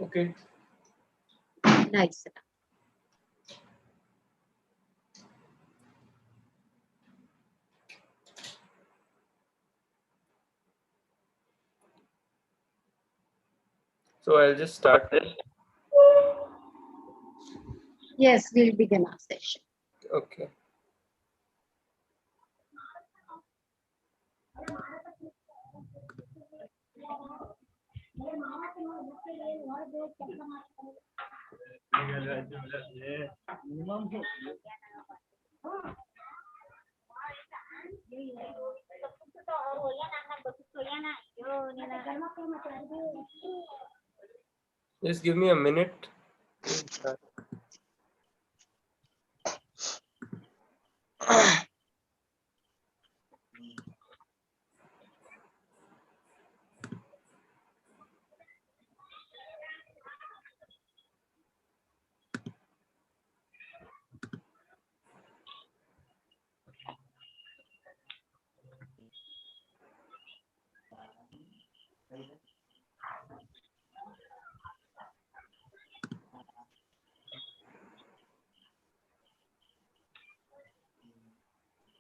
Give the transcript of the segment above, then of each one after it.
Okay. Nice. So I'll just start this. Yes, we'll begin our session. Okay. Just give me a minute.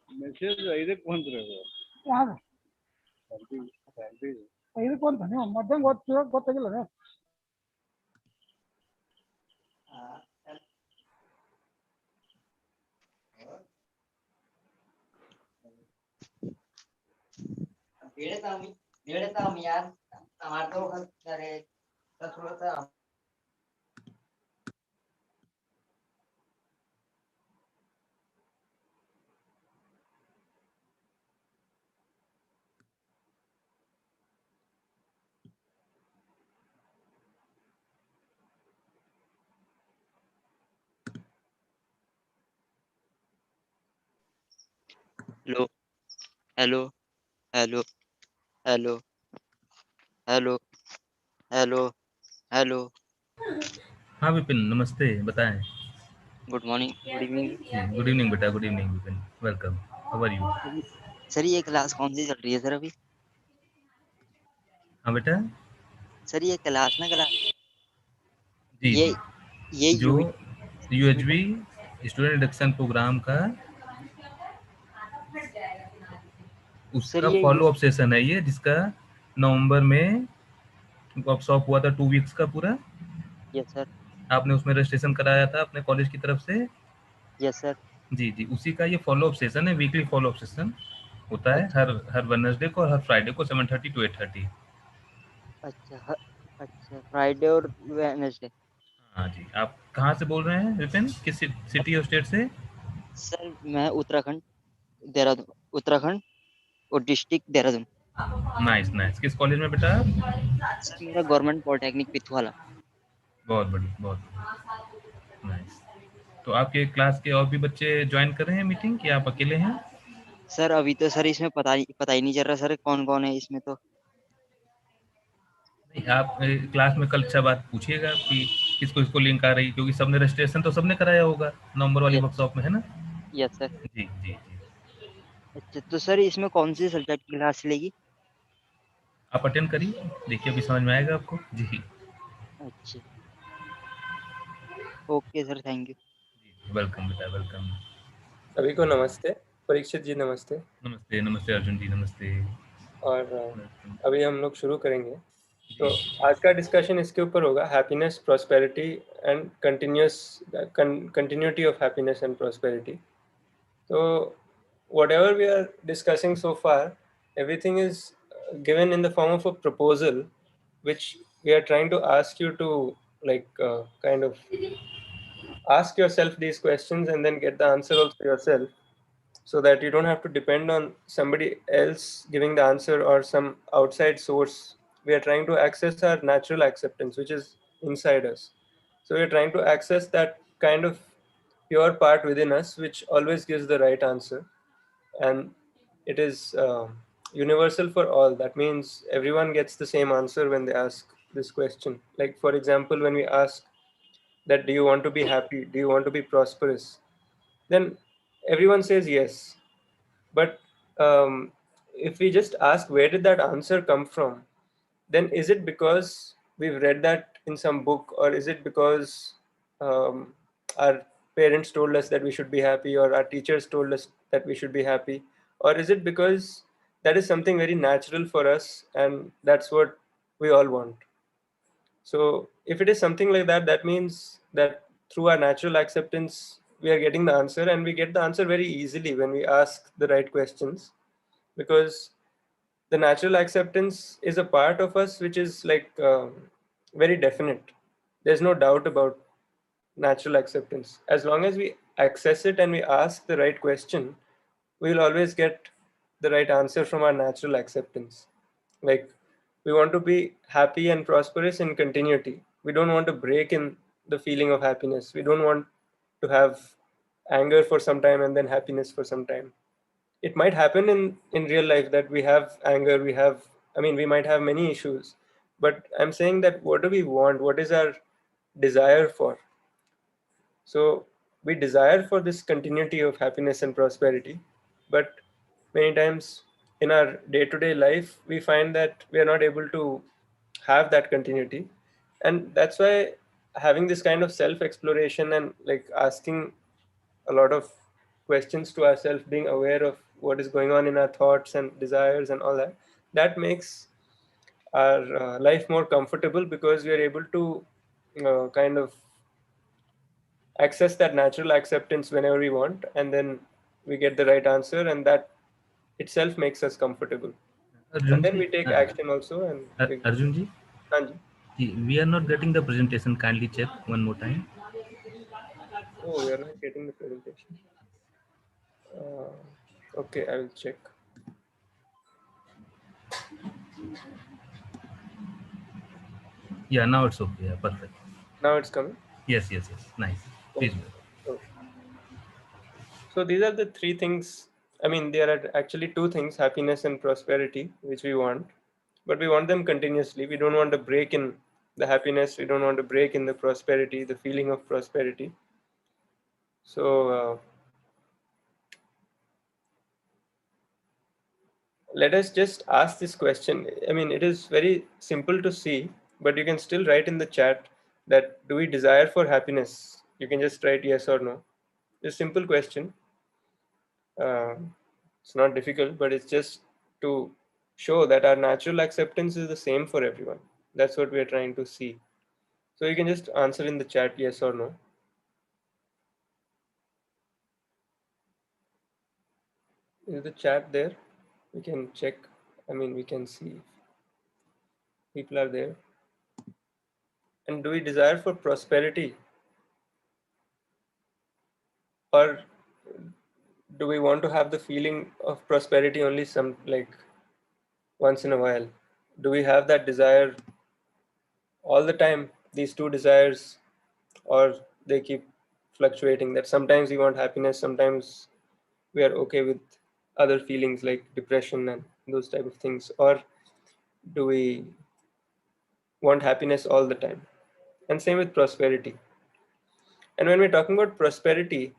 Message ಇದಕ್ಕೆ ಬಂದ್ರಿ ಅದು ಇದಕ್ಕೆ ಬಂತ ನೀವು ಮಧ್ಯಾಹ್ನ ಗೊತ್ತಾಗಿಲ್ಲ यार हमारे तो अरे 10 hello hello hello hello hello hello hello. हाँ विपिन, नमस्ते, बताएं। Good morning, good evening. Good evening बेटा, good evening Vipin, welcome. How are you? Sir ये क्लास कौन सी चल रही है सर अभी? हाँ बेटा सर ये क्लास ना क्लास जी ये जी ये जो UHV स्टूडेंट इंडक्शन प्रोग्राम का उसका ये फॉलो अप सेशन है ये, जिसका नवंबर में वर्कशॉप हुआ था 2 वीक्स का पूरा। Yes sir. आपने उसमें रजिस्ट्रेशन कराया था अपने कॉलेज की तरफ से। Yes sir. जी जी, उसी का ये फॉलो अप सेशन है, वीकली फॉलो अप सेशन होता है अच्छा हर वेडनेसडे को और हर फ्राइडे को 7:30 to 8:30। अच्छा अच्छा, फ्राइडे और वेडनेसडे। हाँ जी, आप कहाँ से बोल रहे हैं विपिन, किस सिटी और स्टेट से? सर मैं उत्तराखंड, देहरादून, उत्तराखंड और डिस्ट्रिक्ट देहरादून। नाइस नाइस, किस कॉलेज में बेटा आप? सर मेरा गवर्नमेंट पॉलिटेक्निक पिथवाला। बहुत बढ़िया, बहुत नाइस। तो आपके क्लास के और भी बच्चे ज्वाइन कर रहे हैं मीटिंग, कि आप अकेले हैं? सर अभी तो सर इसमें पता ही नहीं चल रहा सर कौन कौन है इसमें तो। नहीं, आप क्लास में कल अच्छा बात पूछिएगा कि किसको किसको लिंक आ रही है, क्योंकि सबने रजिस्ट्रेशन तो सबने कराया होगा नवंबर वाली यस वर्कशॉप में, है ना? Yes sir. जी जी जी, अच्छा तो सर इसमें कौन सी सब्जेक्ट की क्लास चलेगी? आप अटेंड करिए, देखिए अभी समझ में आएगा आपको। जी अच्छा okay sir, thank you. Welcome बेटा, वेलकम। सभी को नमस्ते। परीक्षित जी नमस्ते। नमस्ते नमस्ते अर्जुन जी, नमस्ते। और अभी हम लोग शुरू करेंगे। तो आज का डिस्कशन इसके ऊपर होगा, happiness, prosperity and continuity of happiness and prosperity. तो whatever we are discussing so far, everything is given in the form of a proposal, which we are trying to ask you to kind of ask yourself these questions and then get the answer also yourself, so that you don't have to depend on somebody else giving the answer or some outside source. We are trying to access our natural acceptance, which is inside us. So we are trying to access that kind of pure part within us, which always gives the right answer. And it is universal for all. That means everyone gets the same answer when they ask this question. Like, for example, when we ask that, do you want to be happy? Do you want to be prosperous? Then everyone says yes. But if we just ask, where did that answer come from? Then is it because we've read that in some book, or is it because our parents told us that we should be happy, or our teachers told us that we should be happy, or is it because that is something very natural for us and that's what we all want? So if it is something like that, that means that through our natural acceptance, we are getting the answer, and we get the answer very easily when we ask the right questions, because the natural acceptance is a part of us which is like very definite. There's no doubt about natural acceptance. As long as we access it and we ask the right question, we will always get the right answer from our natural acceptance. Like, we want to be happy and prosperous in continuity. We don't want to break in the feeling of happiness. We don't want to have anger for some time and then happiness for some time. It might happen in real life that we have anger, we might have many issues, but I'm saying that what do we want, what is our desire for? So we desire for this continuity of happiness and prosperity, but many times in our day-to-day life, we find that we are not able to have that continuity. And that's why having this kind of self-exploration and like asking a lot of questions to ourselves, being aware of what is going on in our thoughts and desires and all that, that makes our life more comfortable, because we are able to kind of access that natural acceptance whenever we want, and then we get the right answer, and that itself makes us comfortable. And Arjun then ji, we take action also, and Arjun ji, Hanji. we are not getting the presentation. Kindly check one more time. Oh, we are not getting the presentation. Okay, I will check. Yeah, now it's okay. Yeah, perfect. Now it's coming. Yes, yes, yes. Nice. Please. Oh. So these are the three things. There are actually two things: happiness and prosperity, which we want, but we want them continuously. We don't want to break in the happiness. We don't want to break in the prosperity, the feeling of prosperity. So let us just ask this question. It is very simple to see, but you can still write in the chat that do we desire for happiness? You can just write yes or no. It's a simple question. Uh, it's not difficult, but it's just to show that our natural acceptance is the same for everyone. That's what we are trying to see. So you can just answer in the chat yes or no. Is the chat there? We can check. We can see if people are there. And do we desire for prosperity? Or do we want to have the feeling of prosperity only once in a while? Do we have that desire all the time, these two desires, or they keep fluctuating, that sometimes we want happiness, sometimes we are okay with other feelings like depression and those type of things? Or do we want happiness all the time? And same with prosperity. And when we're talking about prosperity,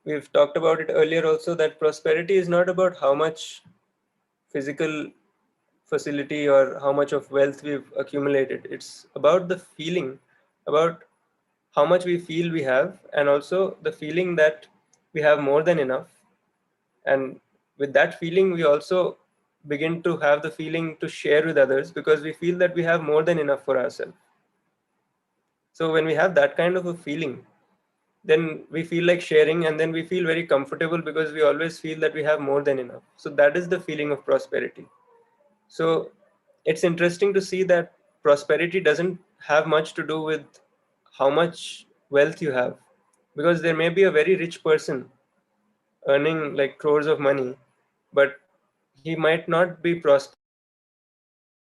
we've talked about it earlier also, that prosperity is not about how much physical facility or how much of wealth we've accumulated. It's about the feeling, about how much we feel we have, and also the feeling that we have more than enough. And with that feeling, we also begin to have the feeling to share with others, because we feel that we have more than enough for ourselves. So when we have that kind of a feeling, then we feel like sharing, and then we feel very comfortable because we always feel that we have more than enough. So that is the feeling of prosperity. So it's interesting to see that prosperity doesn't have much to do with how much wealth you have, because there may be a very rich person earning like crores of money, but he might not be prosperous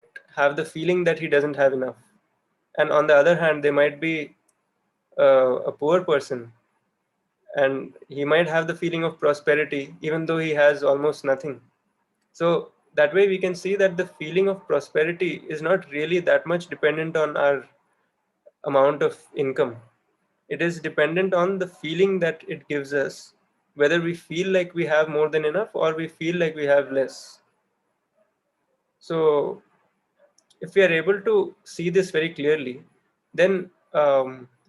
because he might have the feeling that he doesn't have enough. And on the other hand, there might be a poor person, and he might have the feeling of prosperity even though he has almost nothing. So that way we can see that the feeling of prosperity is not really that much dependent on our amount of income. It is dependent on the feeling that it gives us, whether we feel like we have more than enough or we feel like we have less. So if we are able to see this very clearly, then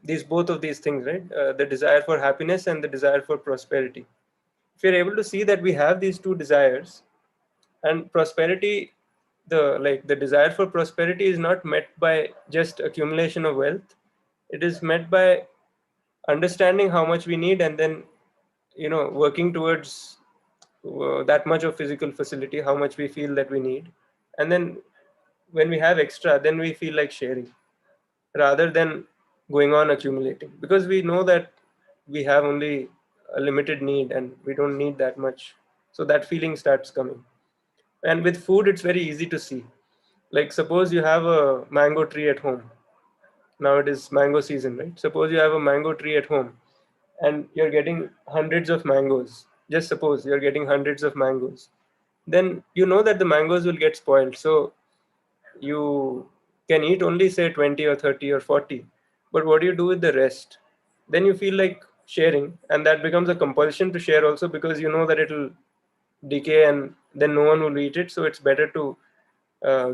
these both of these things, right? The desire for happiness and the desire for prosperity. If you're able to see that we have these two desires, and prosperity, the desire for prosperity is not met by just accumulation of wealth. It is met by understanding how much we need, and then working towards that much of physical facility, how much we feel that we need, and then when we have extra, then we feel like sharing rather than going on accumulating, because we know that we have only a limited need and we don't need that much. So that feeling starts coming. And with food, it's very easy to see. Like, suppose you have a mango tree at home. Now it is mango season, right? Suppose you have a mango tree at home and you're getting hundreds of mangoes. Just suppose you're getting hundreds of mangoes. Then you know that the mangoes will get spoiled. So you can eat only, say, 20 or 30 or 40. But what do you do with the rest? Then you feel like sharing, and that becomes a compulsion to share also, because you know that it'll decay and then no one will eat it. So it's better to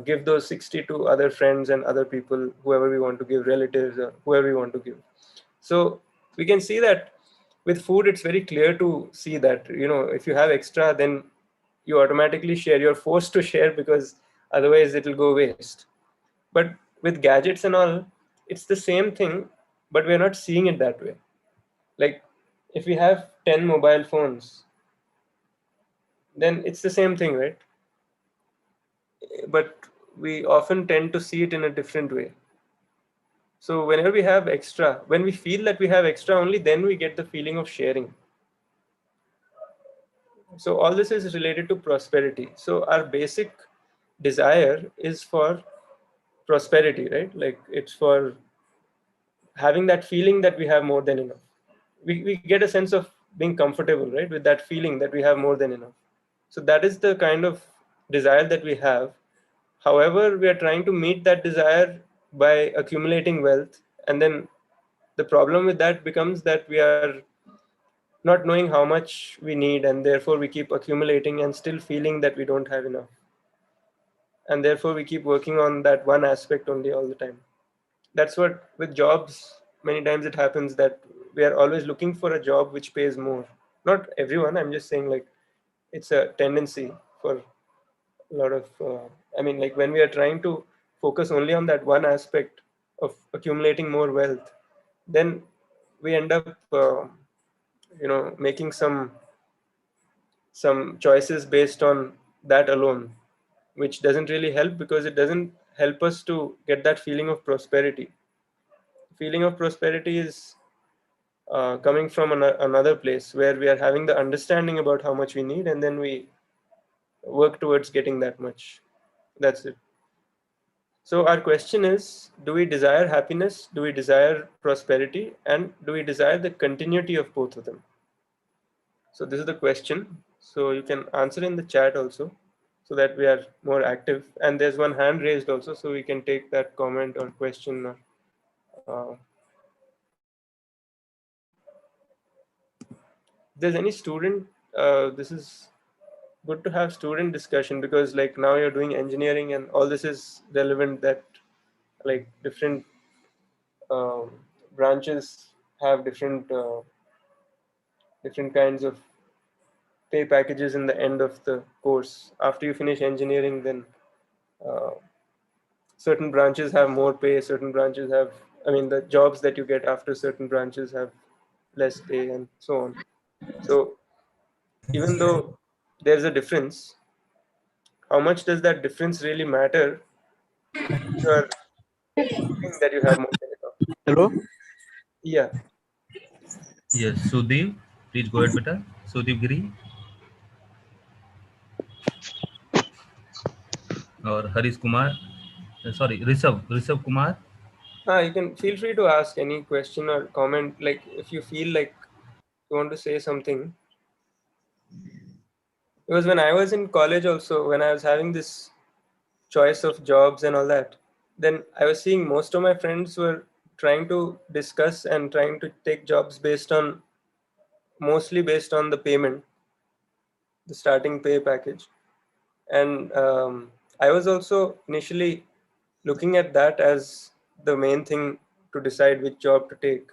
give those 60 to other friends and other people, whoever we want to give, relatives, or whoever we want to give. So we can see that with food, it's very clear to see that, if you have extra, then you automatically share. You're forced to share because otherwise it'll go waste. But with gadgets and all, it's the same thing, but we're not seeing it that way. Like, if we have 10 mobile phones, then it's the same thing, right? But we often tend to see it in a different way. So whenever we have extra, when we feel that we have extra, only then we get the feeling of sharing. So all this is related to prosperity. So our basic desire is for prosperity, right? Like, it's for having that feeling that we have more than enough. We get a sense of being comfortable, right, with that feeling that we have more than enough. So that is the kind of desire that we have. However, we are trying to meet that desire by accumulating wealth, and then the problem with that becomes that we are not knowing how much we need, and therefore we keep accumulating and still feeling that we don't have enough, and therefore we keep working on that one aspect only all the time. That's what with jobs, many times it happens that we are always looking for a job which pays more. Not everyone, I'm just saying, like, it's a tendency for a lot of like, when we are trying to focus only on that one aspect of accumulating more wealth, then we end up making some choices based on that alone, which doesn't really help, because it doesn't help us to get that feeling of prosperity. Feeling of prosperity is coming from another place, where we are having the understanding about how much we need, and then we work towards getting that much. That's it. So our question is, do we desire happiness, do we desire prosperity, and do we desire the continuity of both of them? So this is the question. So you can answer in the chat also, so that we are more active. And there's one hand raised also, so we can take that comment or question. If there's any student, this is good to have student discussion, because like now you're doing engineering and all this is relevant, that like different um, branches have different kinds of pay packages in the end of the course. After you finish engineering, then uh, certain branches have more pay, certain branches have, the jobs that you get after certain branches have less pay, and so on. So even though there's a difference, how much does that difference really matter if you are feeling that you have more than enough? Hello? Yeah. Yes, Sudeep, please go ahead, beta. Sudeep Giri or Harish Kumar. Sorry, Rishabh Kumar. You can feel free to ask any question or comment, like if you feel like you want to say something. Because when I was in college also, when I was having this choice of jobs and all that, then I was seeing most of my friends were trying to discuss and trying to take jobs mostly based on the payment, the starting pay package. And I was also initially looking at that as the main thing to decide which job to take.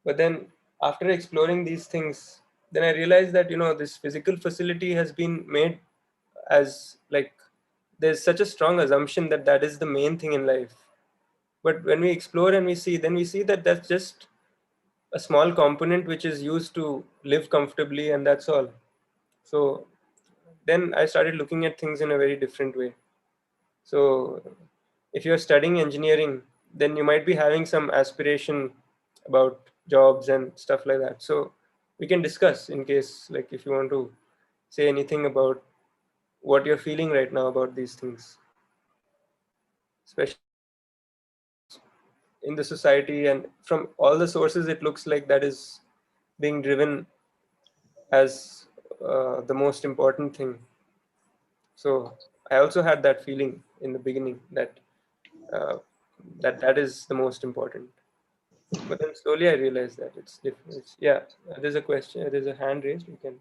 But then after exploring these things, then I realized that, this physical facility has been made as like, there's such a strong assumption that that is the main thing in life. But when we explore and we see, then we see that that's just a small component which is used to live comfortably, and that's all. So then I started looking at things in a very different way. So if you're studying engineering, then you might be having some aspiration about jobs and stuff like that. So we can discuss in case, like, if you want to say anything about what you're feeling right now about these things, especially in the society, and from all the sources, it looks like that is being driven as the most important thing. So I also had that feeling in the beginning that uh, that is the most important. But then slowly I realized that it's different. Yeah, there's a question. There's a hand raised. We can.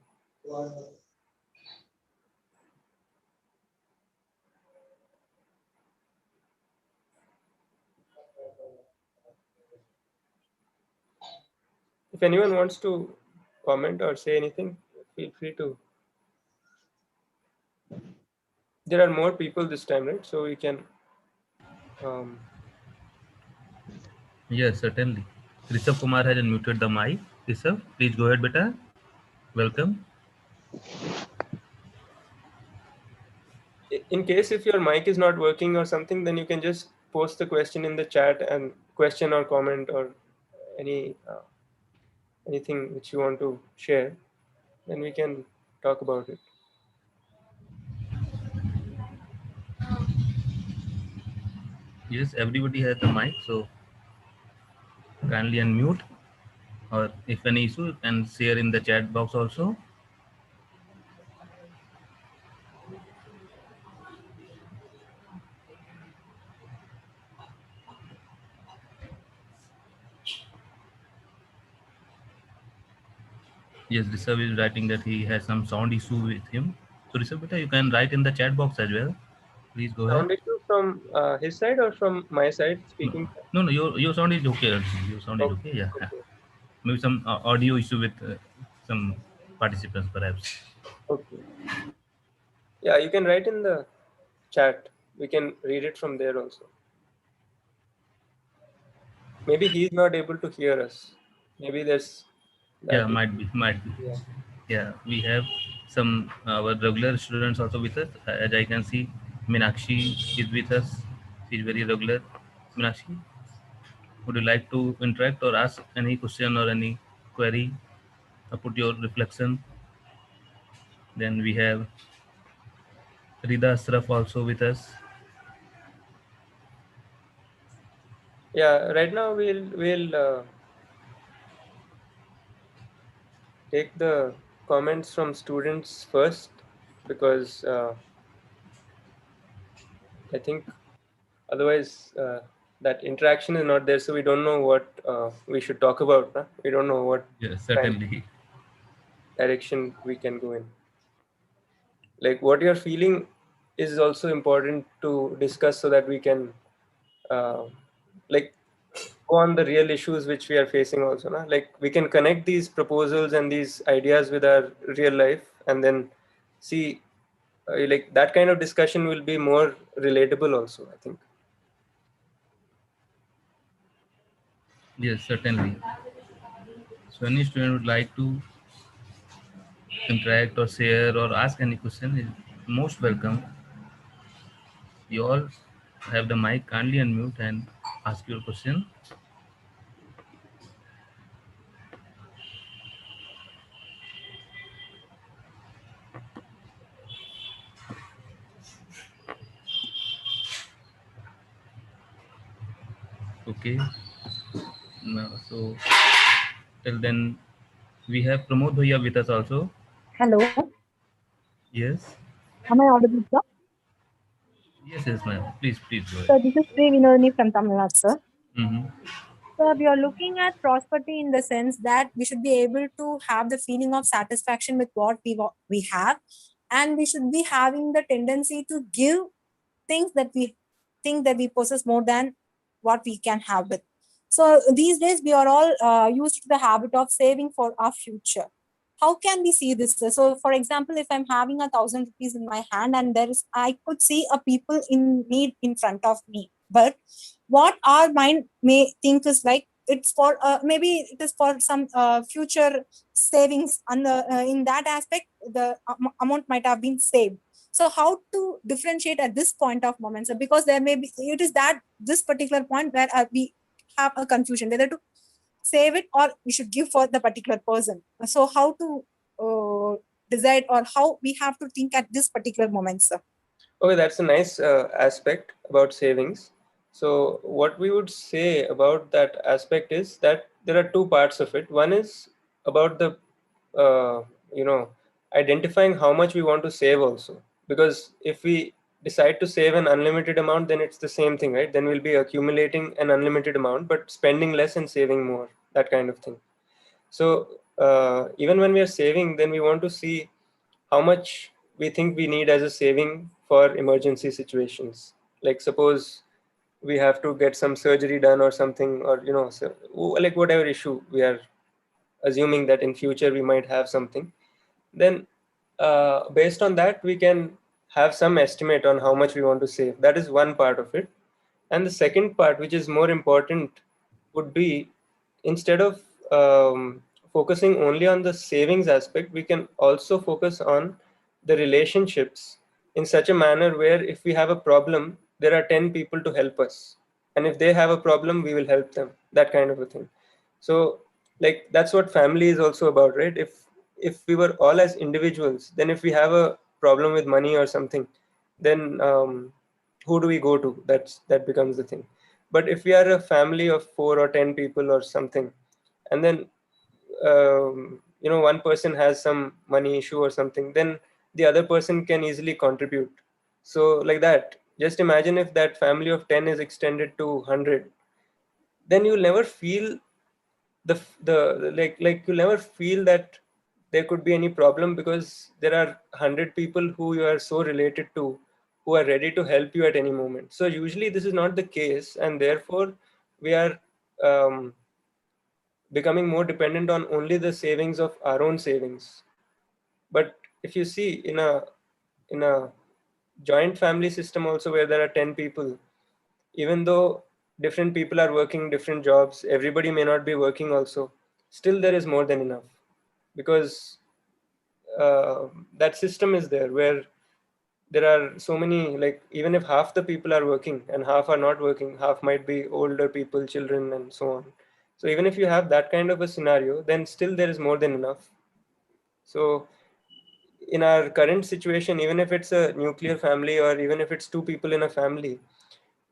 If anyone wants to comment or say anything, feel free to. There are more people this time, right? So we can. Um, Yes, certainly. Rishabh Kumar has unmuted the mic. Rishabh, please go ahead, beta. Welcome. in case if your mic is not working or something, then you can just post the question in the chat, and question or comment or any anything which you want to share, then we can talk about it. Yes, everybody has the mic, so kindly unmute. Or if any issue, you can share in the chat box also. Yes, Rishabh is writing that he has some sound issue with him. So Rishabh, beta, you can write in the chat box as well. Please go ahead. Sound issue from his side or from my side No, speaking? no, your sound is okay. Your sound is Okay. okay. Yeah, Okay. maybe some audio issue with some participants, perhaps. Okay. Yeah, you can write in the chat. We can read it from there also. Maybe he's not able to hear us. Maybe there's Yeah, that might issue. be, might be. Yeah. Yeah, we have some our regular students also with us. As I can see, Meenakshi is with us. She's very regular. Meenakshi, would you like to interact or ask any question or any query or put your reflection? Then we have Rida Asraf also with us. Yeah. Right now we'll take the comments from students first, because I think otherwise that interaction is not there, so we don't know what we should talk about. Huh? We don't know what Yes, kind of certainly. direction we can go in. Like what you're feeling is also important to discuss, so that we can uh, like go on the real issues which we are facing also. Na? Like we can connect these proposals and these ideas with our real life, and then see like that kind of discussion will be more relatable also, I think. Yes, certainly. So any student would like to interact or share or ask any question is most welcome. You all have the mic, kindly unmute and ask your question. Okay. Now, so till then, we have Pramod Bhaiya with us also. Hello, Yes. am I audible, sir? Yes, yes, ma'am. Please go ahead. So this is Sri Vinodini from Tamil Nadu, sir. Mm-hmm. So we are looking at prosperity in the sense that we should be able to have the feeling of satisfaction with what we have, and we should be having the tendency to give things that we think that we possess more than what we can have with. So these days we are all used to the habit of saving for our future. How can we see this? So for example, if I'm having 1,000 rupees in my hand and I could see a people in need in front of me, but what our mind may think is like, it's for maybe it is for some future savings, and in that aspect the amount might have been saved. So how to differentiate at this point of moment? So because there may be, it is that this particular point where we have a confusion whether to save it or we should give for the particular person. So how to decide, or how we have to think at this particular moment, sir? Okay, that's a nice aspect about savings. So, what we would say about that aspect is that there are two parts of it. One is about the, uh, you know, identifying how much we want to save also. Because if we decide to save an unlimited amount, then it's the same thing, right? Then we'll be accumulating an unlimited amount, but spending less and saving more, that kind of thing. So, even when we are saving, then we want to see how much we think we need as a saving for emergency situations. Like suppose we have to get some surgery done or something, or so, like whatever issue we are assuming that in future we might have something, then based on that we can have some estimate on how much we want to save. That is one part of it. And the second part, which is more important, would be, instead of focusing only on the savings aspect, we can also focus on the relationships in such a manner where if we have a problem, there are 10 people to help us. And if they have a problem, we will help them, that kind of a thing. So, like, that's what family is also about, right? If we were all as individuals, then if we have a problem with money or something, then who do we go to? That becomes the thing. But if we are a family of 4 or 10 people or something, and then one person has some money issue or something, then the other person can easily contribute. So like that, just imagine if that family of 10 is extended to 100, then you'll never feel the like you'll never feel that there could be any problem, because there are 100 people who you are so related to, who are ready to help you at any moment. So usually this is not the case, and therefore we are becoming more dependent on only the savings of our own savings. But if you see in a joint family system also, where there are 10 people, even though different people are working different jobs, everybody may not be working also, still there is more than enough, because that system is there where there are so many, like, even if half the people are working and half are not working, half might be older people, children, and so on. So even if you have that kind of a scenario, then still there is more than enough. So in our current situation, even if it's a nuclear family or even if it's two people in a family,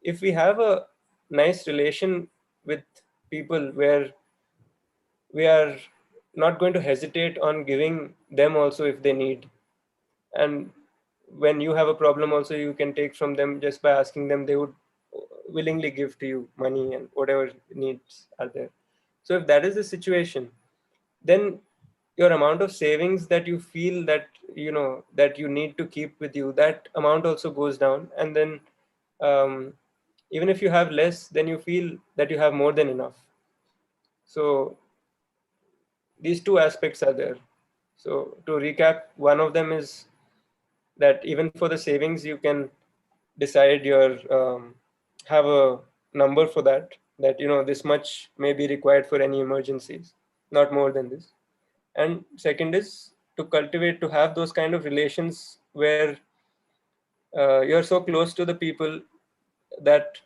if we have a nice relation with people where we are not going to hesitate on giving them also if they need, and when you have a problem also, you can take from them just by asking them. They would willingly give to you money and whatever needs are there. So if that is the situation, then your amount of savings that you feel that that you need to keep with you, that amount also goes down. And then um, even if you have less, then you feel that you have more than enough. So these two aspects are there. So to recap, one of them is that even for the savings, you can decide your have a number for that this much may be required for any emergencies, not more than this. And second is to cultivate, to have those kind of relations where you're so close to the people that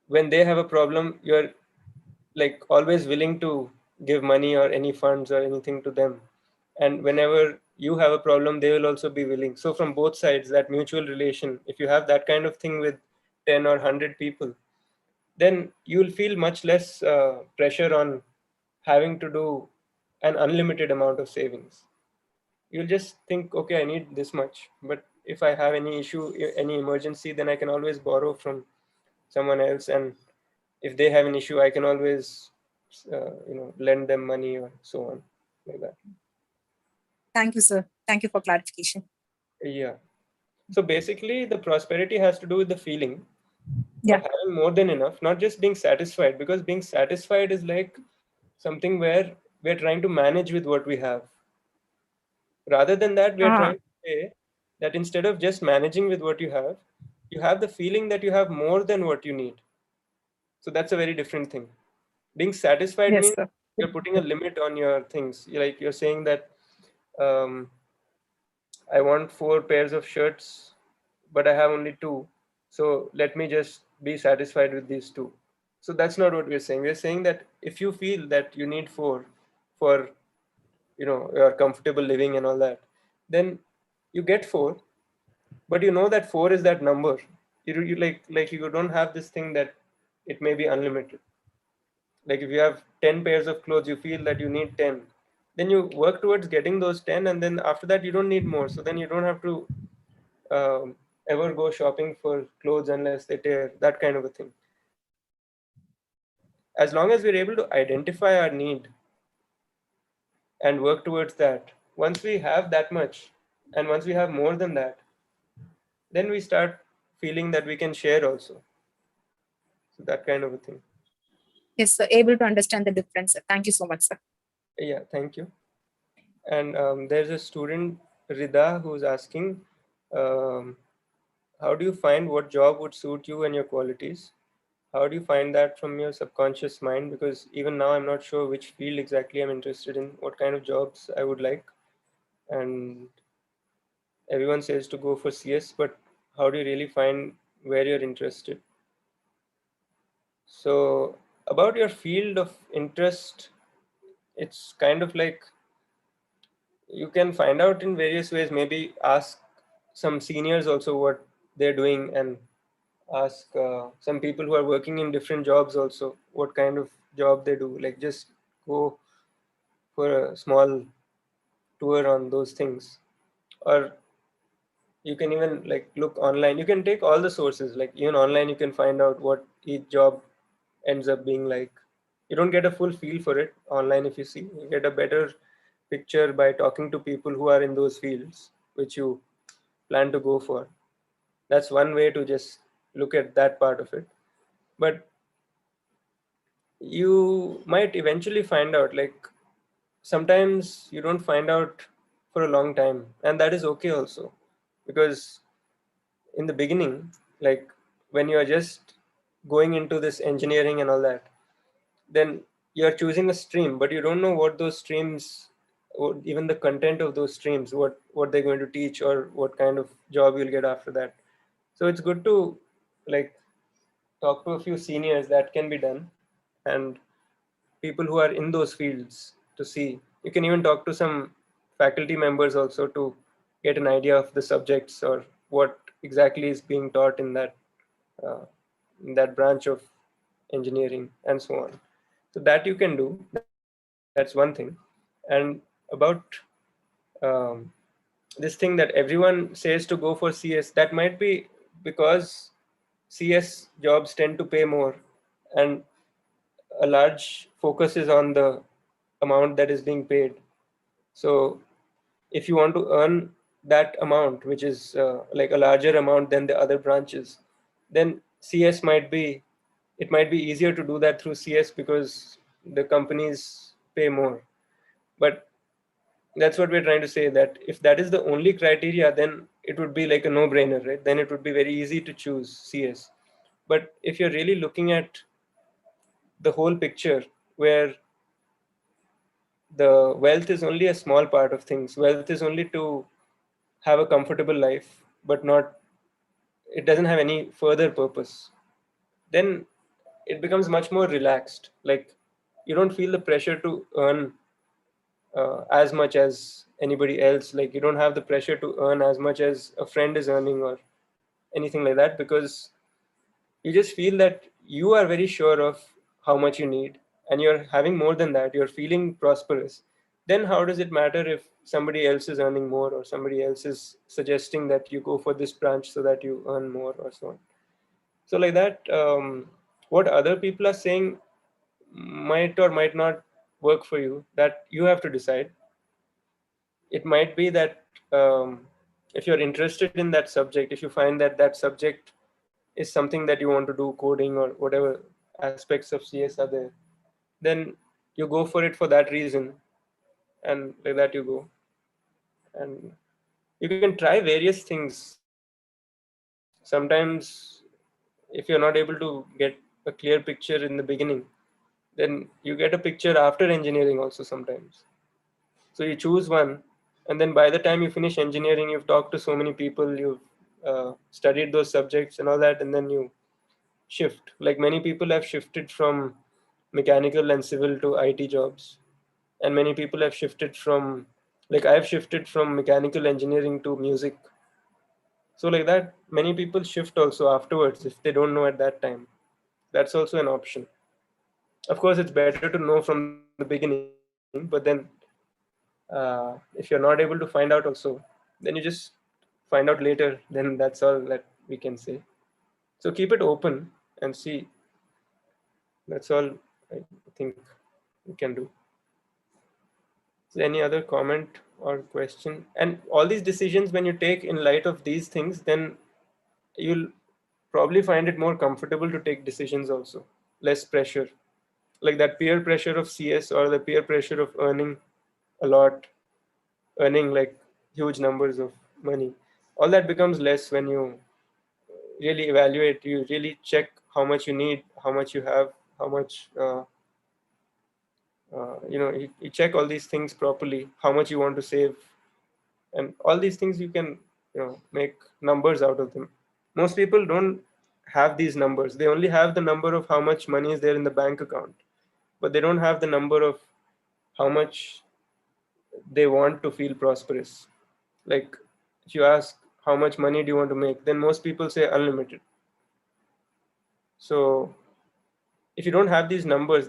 when they have a problem, you're like always willing to give money or any funds or anything to them. And whenever you have a problem, they will also be willing. So from both sides, that mutual relation, if you have that kind of thing with 10 or 100 people, then you'll feel much less pressure on having to do an unlimited amount of savings. You'll just think, okay, I need this much, but if I have any issue, any emergency, then I can always borrow from someone else. And if they have an issue, I can always lend them money or so on, like that. Thank you, sir. Thank you for clarification. Yeah. So basically the prosperity has to do with the feeling. Yeah. of having more than enough, not just being satisfied, because being satisfied is like something where we're trying to manage with what we have. Rather than that, we are Ah, trying to say that instead of just managing with what you have the feeling that you have more than what you need. So that's a very different thing. Being satisfied yes, means sir. you're putting a limit on your things. Like you're saying that um, I want 4 pairs of shirts, but I have only 2. So let me just be satisfied with these 2. So that's not what we're saying. We're saying that if you feel that you need 4 for your comfortable living and all that, then you get 4, but you know that 4 is that number. You like you don't have this thing that it may be unlimited. Like if you have 10 pairs of clothes, you feel that you need 10, then you work towards getting those 10, and then after that you don't need more. So then you don't have to ever go shopping for clothes unless they tear, that kind of a thing. As long as we're able to identify our need and work towards that, once we have that much, and once we have more than that, then we start feeling that we can share also. So that kind of a thing. Yes, sir. Able to understand the difference, sir. Thank you so much, sir. Yeah, thank you. And there's a student, Rida, who's asking, um, how do you find what job would suit you and your qualities? How do you find that from your subconscious mind? Because even now, I'm not sure which field exactly I'm interested in, what kind of jobs I would like. And everyone says to go for CS, but how do you really find where you're interested? So, about your field of interest, it's kind of like you can find out in various ways. Maybe ask some seniors also what they're doing, and ask some people who are working in different jobs also what kind of job they do. Like just go for a small tour on those things, or you can even like look online. You can take all the sources, like even online you can find out what each job ends up being like. You don't get a full feel for it online. If you see, you get a better picture by talking to people who are in those fields which you plan to go for. That's one way to just look at that part of it. But you might eventually find out, like sometimes you don't find out for a long time, and that is okay also. Because in the beginning, like when you are just going into this engineering and all that, then you're choosing a stream, but you don't know what those streams, or even the content of those streams, what they're going to teach, or what kind of job you'll get after that. So it's good to like talk to a few seniors. That can be done, and people who are in those fields to see. You can even talk to some faculty members also to get an idea of the subjects or what exactly is being taught uh, in that branch of engineering and so on. So that you can do. That's one thing. And about um, this thing that everyone says to go for CS, that might be because CS jobs tend to pay more, and a large focus is on the amount that is being paid. So if you want to earn that amount, which is like a larger amount than the other branches, then CS might be, it might be easier to do that through CS because the companies pay more. But that's what we're trying to say, that if that is the only criteria, then it would be like a no-brainer, right? Then it would be very easy to choose CS. But if you're really looking at the whole picture, where the wealth is only a small part of things, wealth is only to have a comfortable life, but not, it doesn't have any further purpose, then it becomes much more relaxed. Like you don't feel the pressure to earn as much as anybody else. Like you don't have the pressure to earn as much as a friend is earning or anything like that, because you just feel that you are very sure of how much you need, and you're having more than that, you're feeling prosperous. Then how does it matter if somebody else is earning more, or somebody else is suggesting that you go for this branch so that you earn more, or so on? So like that, what other people are saying might or might not work for you, that you have to decide. It might be that if you're interested in that subject, if you find that that subject is something that you want to do, coding or whatever aspects of CS are there, then you go for it for that reason, and like that you go. And you can try various things. Sometimes if you're not able to get a clear picture in the beginning, then you get a picture after engineering also sometimes. So you choose one, and then by the time you finish engineering, you've talked to so many people, you've studied those subjects and all that, and then you shift. Like many people have shifted from mechanical and civil to IT jobs, and many people have shifted from, like I've shifted from mechanical engineering to music. So like that, many people shift also afterwards if they don't know at that time. That's also an option. Of course, it's better to know from the beginning, but then if you're not able to find out also, then you just find out later. Then that's all that we can say. So keep it open and see. That's all I think we can do. Is there any other comment or question? And all these decisions, when you take in light of these things, then you'll probably find it more comfortable to take decisions also. Less pressure. Like that peer pressure of CS or the peer pressure of earning a lot, earning like huge numbers of money. All that becomes less when you really evaluate, you really check how much you need, how much you have, how much you check all these things properly, how much you want to save, and all these things you can make numbers out of them. Most people don't have these numbers. They only have the number of how much money is there in the bank account, but they don't have the number of how much they want to feel prosperous. Like if you ask how much money do you want to make, then most people say unlimited. So if you don't have these numbers,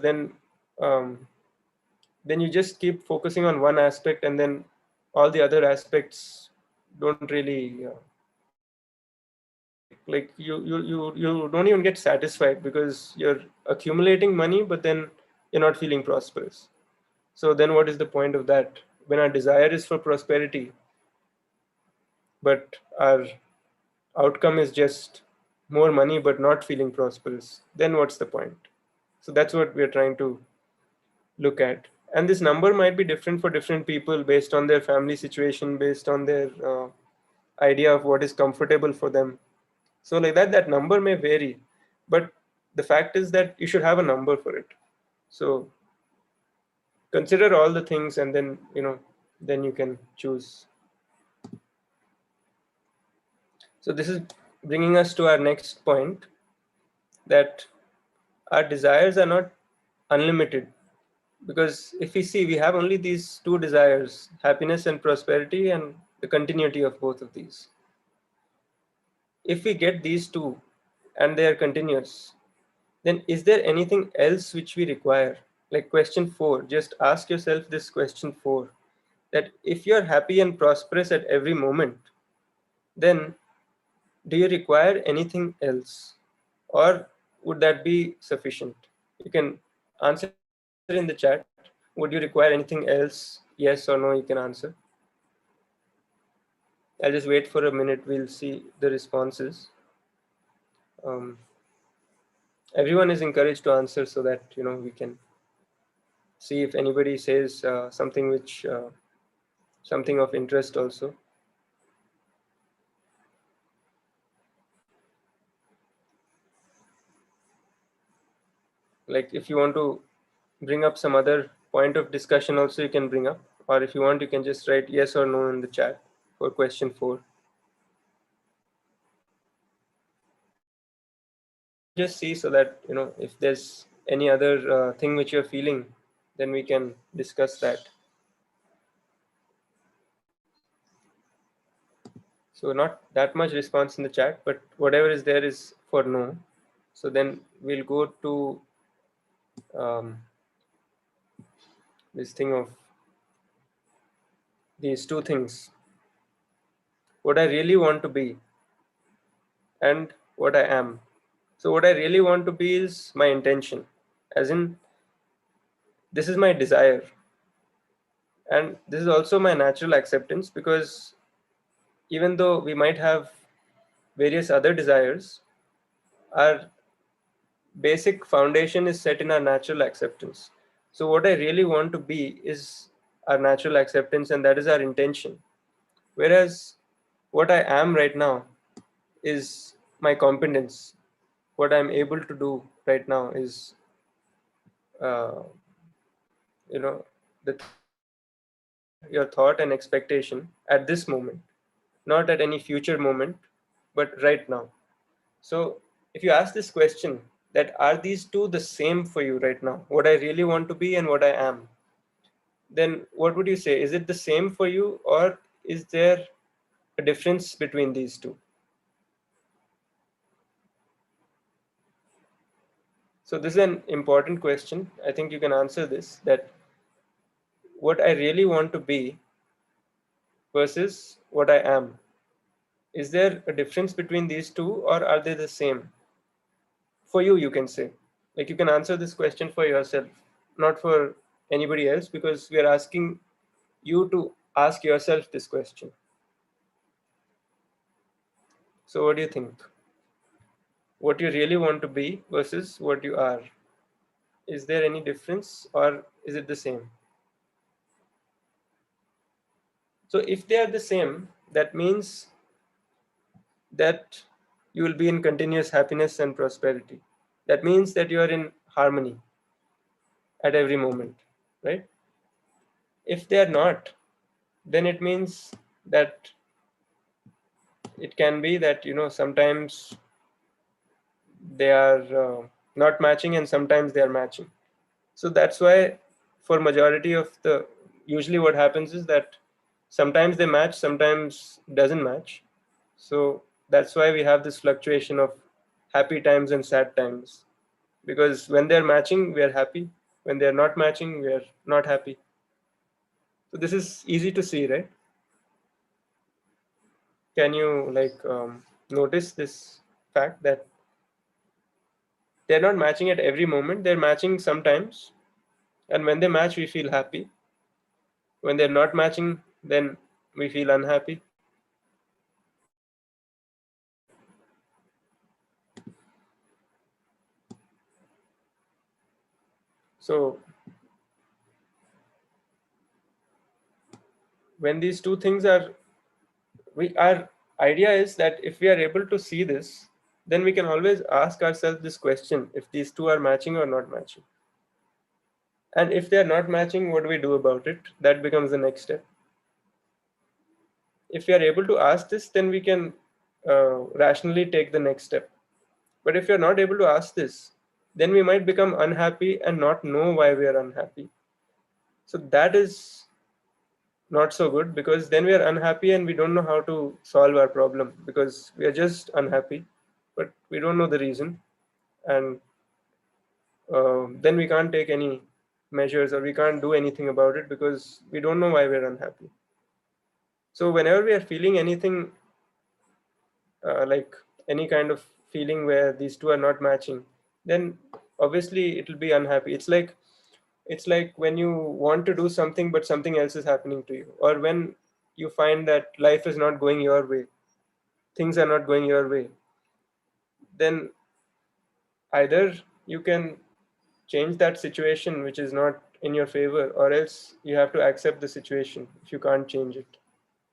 um, then you just keep focusing on one aspect, and then all the other aspects don't really like you don't even get satisfied because you're accumulating money, but then you're not feeling prosperous. So then what is the point of that when our desire is for prosperity, but our outcome is just more money but not feeling prosperous? Then what's the point? So that's what we're trying to look at. And this number might be different for different people based on their family situation, based on their idea of what is comfortable for them. So like that number may vary, but the fact is that you should have a number for it. So consider all the things, and then then you can choose. So this is bringing us to our next point, that our desires are not unlimited. Because if we see, we have only these two desires, happiness and prosperity, and the continuity of both of these. If we get these two and they are continuous, then is there anything else which we require? Like question 4, just ask yourself this question 4, that if you're happy and prosperous at every moment, then do you require anything else, or would that be sufficient? You can answer in the chat. Would you require anything else? Yes or no, you can answer. I'll just wait for a minute. We'll see the responses. Everyone is encouraged to answer so that we can see if anybody says something which something of interest also. Like if you want to bring up some other point of discussion also, you can bring up, or if you want, you can just write yes or no in the chat for question 4. We'll just see so that if there's any other thing which you're feeling, then we can discuss that. So not that much response in the chat, but whatever is there is for no. So then we'll go to this thing of these two things: what I really want to be and what I am. So what I really want to be is my intention, as in this is my desire, and this is also my natural acceptance, because even though we might have various other desires, our basic foundation is set in our natural acceptance. So what I really want to be is our natural acceptance, and that is our intention. Whereas what I am right now is my competence. What I'm able to do right now is, uh, the things that are your thought and expectation at this moment, not at any future moment, but right now. So if you ask this question, that are these two the same for you right now, what I really want to be and what I am, then what would you say? Is it the same for you, or is there a difference between these two? So this is an important question. I think you can answer this, that what I really want to be versus what I am. Is there a difference between these two, or are they the same? For you, you can say. Like, you can answer this question for yourself, not for anybody else, because we are asking you to ask yourself this question. So what do you think? What you really want to be versus what you are. Is there any difference, or is it the same? So if they are the same, that means that you will be in continuous happiness and prosperity. That means that you are in harmony at every moment, right? If they are not, then it means that it can be that, sometimes they are not matching and sometimes they are matching. So that's why for majority of the, usually what happens is that sometimes they match, sometimes doesn't match. So that's why we have this fluctuation of happy times and sad times, because when they're matching we are happy, when they're not matching we are not happy. So this is easy to see, right? Can you notice this fact that they're not matching at every moment, they're matching sometimes, and when they match we feel happy. When they're not matching, then we feel unhappy. So when these two things are, our idea is that if we are able to see this, then we can always ask ourselves this question: if these two are matching or not matching. And if they are not matching, what do we do about it? That becomes the next step. If we are able to ask this, then we can rationally take the next step. But if you're not able to ask this, then we might become unhappy and not know why we are unhappy. So that is not so good, because then we are unhappy and we don't know how to solve our problem, because we are just unhappy, but we don't know the reason. And then we can't take any measures, or we can't do anything about it, because we don't know why we're unhappy. So whenever we are feeling anything, like any kind of feeling where these two are not matching, then obviously it will be unhappy. It's like when you want to do something but something else is happening to you, or when you find that life is not going your way, things are not going your way, then either you can change that situation which is not in your favor, or else you have to accept the situation. If you can't change it,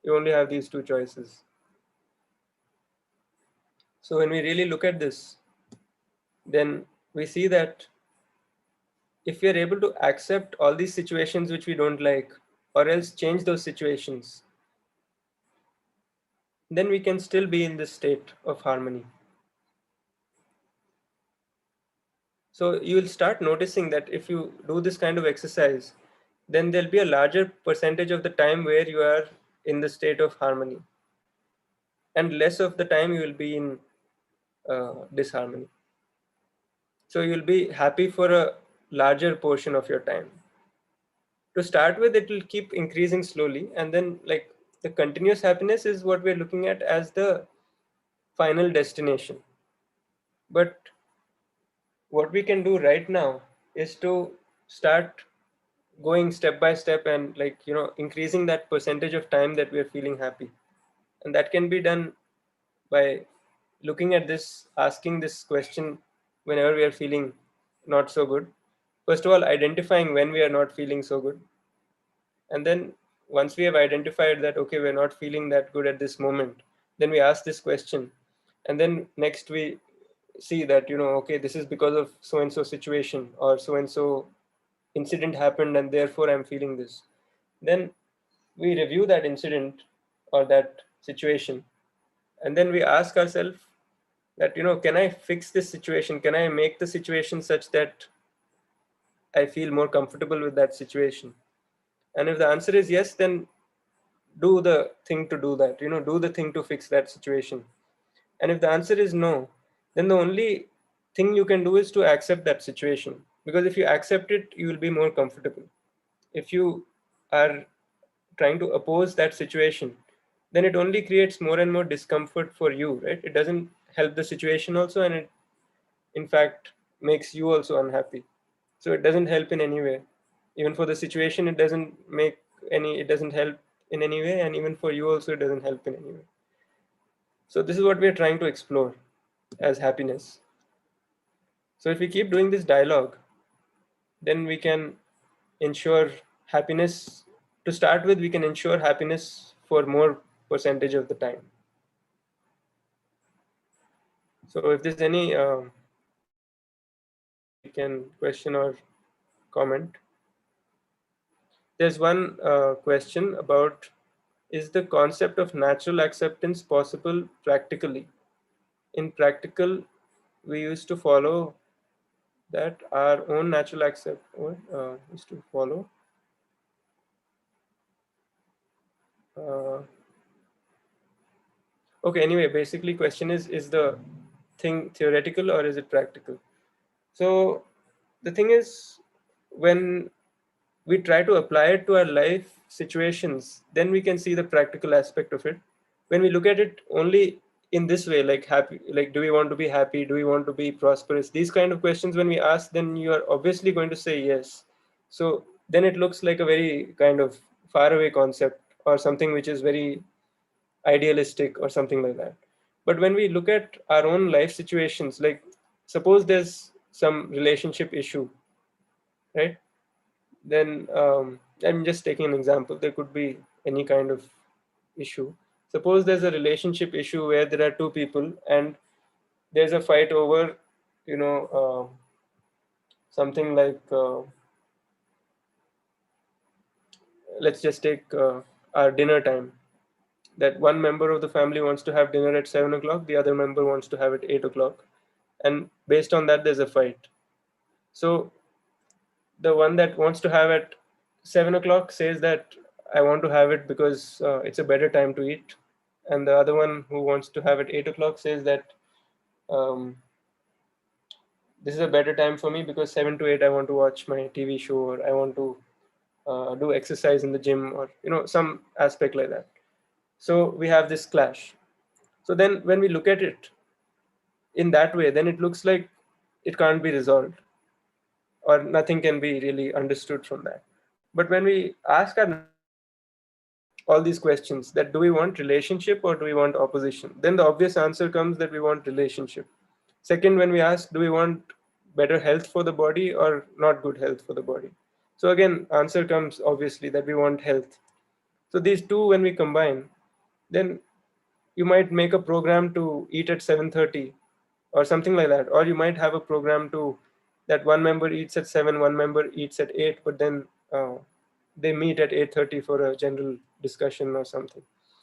you only have these two choices. So when we really look at this, then we see that if we are able to accept all these situations which we don't like, or else change those situations, then we can still be in this state of harmony. So you will start noticing that if you do this kind of exercise, then there'll be a larger percentage of the time where you are in the state of harmony, and less of the time you will be in disharmony. So you'll be happy for a larger portion of your time. To start with, it will keep increasing slowly, and then like the continuous happiness is what we're looking at as the final destination. But what we can do right now is to start going step by step, and increasing that percentage of time that we are feeling happy. And that can be done by looking at this, asking this question whenever we are feeling not so good. First of all, identifying when we are not feeling so good. And then once we have identified that, okay, we're not feeling that good at this moment, then we ask this question. And then next we see that, okay, this is because of so-and-so situation or so-and-so incident happened and therefore I'm feeling this. Then we review that incident or that situation. And then we ask ourselves that, can I fix this situation? Can I make the situation such that I feel more comfortable with that situation? And if the answer is yes, then do the thing to do that, do the thing to fix that situation. And if the answer is no, then the only thing you can do is to accept that situation. Because if you accept it, you will be more comfortable. If you are trying to oppose that situation, then it only creates more and more discomfort for you, right? It doesn't help the situation also, and it in fact makes you also unhappy. So it doesn't help in any way. Even for the situation, it doesn't help in any way, and even for you also, it doesn't help in any way. So this is what we are trying to explore as happiness. So if we keep doing this dialogue, then we can ensure happiness. To start with, we can ensure happiness for more percentage of the time. So if there's any we can question or comment. There's one question about, is the concept of natural acceptance possible practically? In practical, we used to follow that our own natural accept used to follow okay, anyway, basically question is the thing theoretical or is it practical? So the thing is, when we try to apply it to our life situations, then we can see the practical aspect of it. When we look at it only in this way, like happy, like do we want to be happy, do we want to be prosperous, these kind of questions when we ask, then you are obviously going to say yes. So then it looks like a very kind of faraway concept or something which is very idealistic or something like that. But when we look at our own life situations, like suppose there's some relationship issue, right? Then I'm just taking an example. There could be any kind of issue. Suppose there's a relationship issue where there are two people and there's a fight over, something like, let's just take our dinner time. That one member of the family wants to have dinner at 7 o'clock, the other member wants to have it 8 o'clock. And based on that, there's a fight. So the one that wants to have at 7 o'clock says that I want to have it because it's a better time to eat. And the other one who wants to have it 8 o'clock says that um, this is a better time for me because 7 to 8 I want to watch my TV show, or I want to do exercise in the gym, or some aspect like that. So we have this clash. So then when we look at it in that way, then it looks like it can't be resolved or nothing can be really understood from that. But when we ask all these questions, that do we want relationship or do we want opposition, then the obvious answer comes that we want relationship. Second, when we ask do we want better health for the body or not good health for the body, so again answer comes obviously that we want health. So these two when we combine, then you might make a program to eat at 7:30 or something like that, or you might have a program to that one member eats at 7, one member eats at 8, but then they meet at 8:30 for a general discussion or something.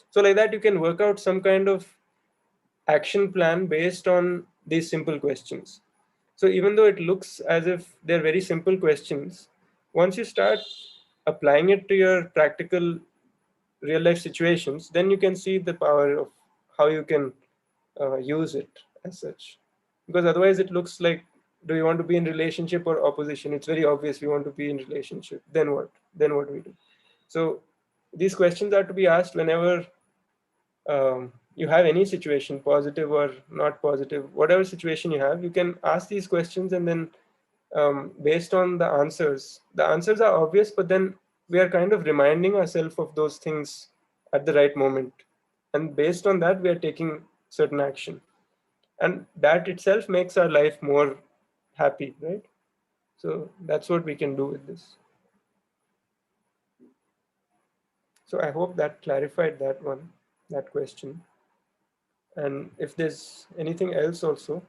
So like that you can work out some kind of action plan based on these simple questions. So even though it looks as if they're very simple questions, once you start applying it to your practical real life situations, then you can see the power of how you can use it as such. Because otherwise it looks like, do you want to be in relationship or opposition? It's very obvious we want to be in relationship. Then what? Then what do we do? So these questions are to be asked whenever you have any situation, positive or not positive, whatever situation you have, you can ask these questions, and then based on the answers are obvious, but then we are kind of reminding ourselves of those things at the right moment. And based on that, we are taking certain action. and that itself makes our life more happy, right? So that's what we can do with this. So I hope that clarified that question. And if there's anything else also,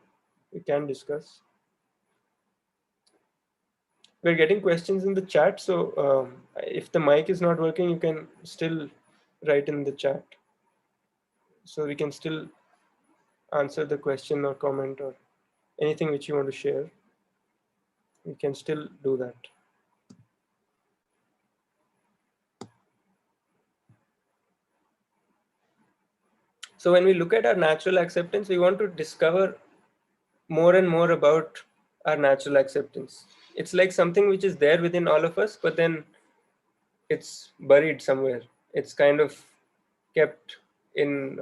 we can discuss. We're getting questions in the chat, so if the mic is not working, you can still write in the chat. So we can still answer the question or comment or anything which you want to share. We can still do that. So when we look at our natural acceptance, we want to discover more and more about our natural acceptance. It's like something which is there within all of us, but then it's buried somewhere. It's kind of kept in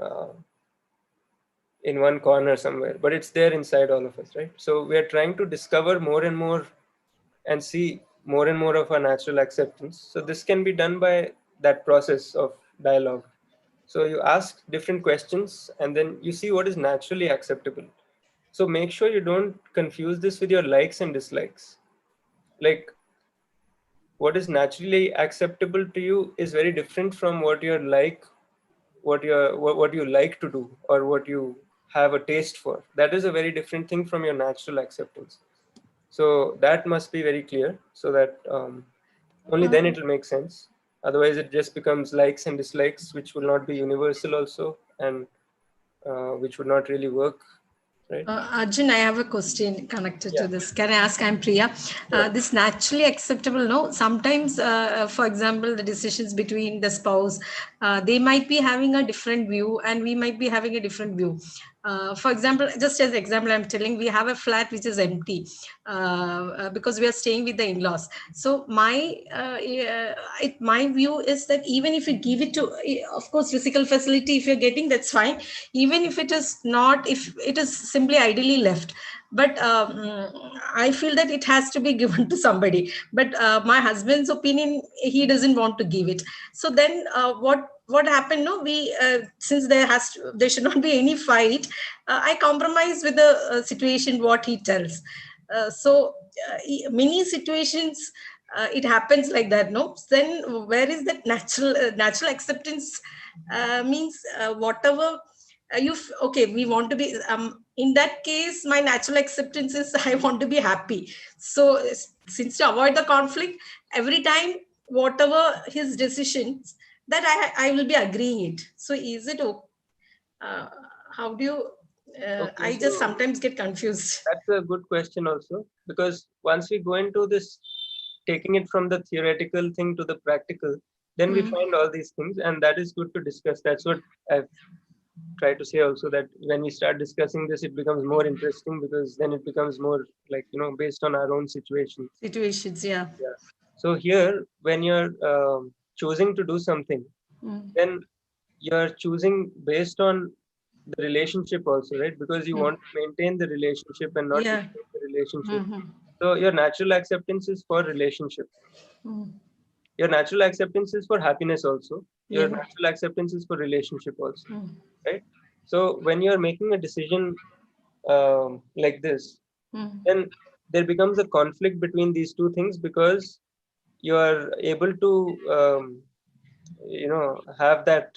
one corner somewhere, but it's there inside all of us, right? So we are trying to discover more and more and see more and more of our natural acceptance. So this can be done by that process of dialogue. So you ask different questions and then you see what is naturally acceptable. So make sure you don't confuse this with your likes and dislikes. Like what is naturally acceptable to you is very different from what you're like, what you like to do, or what you have a taste for. That is a very different thing from your natural acceptance. So that must be very clear, so that only then it will make sense. Otherwise it just becomes likes and dislikes, which will not be universal also, and which would not really work, right? Arjun, I have a question connected Yeah. to this. Can I ask? I'm Priya. Sure. This naturally acceptable, no? Sometimes, for example, the decisions between the spouse, they might be having a different view and we might be having a different view. For example, just as example, I'm telling, we have a flat which is empty because we are staying with the in-laws. So my view is that even if you give it to, of course, physical facility, if you're getting, that's fine. Even if it is not, if it is simply ideally left, but I feel that it has to be given to somebody. But my husband's opinion, he doesn't want to give it. So then what happened, no, we since there should not be any fight, I compromise with the situation what he tells. Many situations it happens like that, no? Then where is that natural acceptance? Means whatever okay, we want to be in that case, my natural acceptance is I want to be happy. So since to avoid the conflict, every time whatever his decisions, that I will be agreeing it. So is it how do you Okay, I just so sometimes get confused. that's a good question also, because once we go into this, taking it from the theoretical thing to the practical, then we find all these things, and that is good to discuss. That's what I've tried to say also, that when we start discussing this, it becomes more interesting, because then it becomes more like, based on our own situations. Situations, yeah. Yeah. So here, when you're choosing to do something, then you're choosing based on the relationship also, right? Because you want to maintain the relationship and not Yeah. destroy the relationship. So your natural acceptance is for relationship. Your natural acceptance is for happiness also. Your Yeah. natural acceptance is for relationship also, right? So when you're making a decision like this, then there becomes a conflict between these two things, because you are able to have that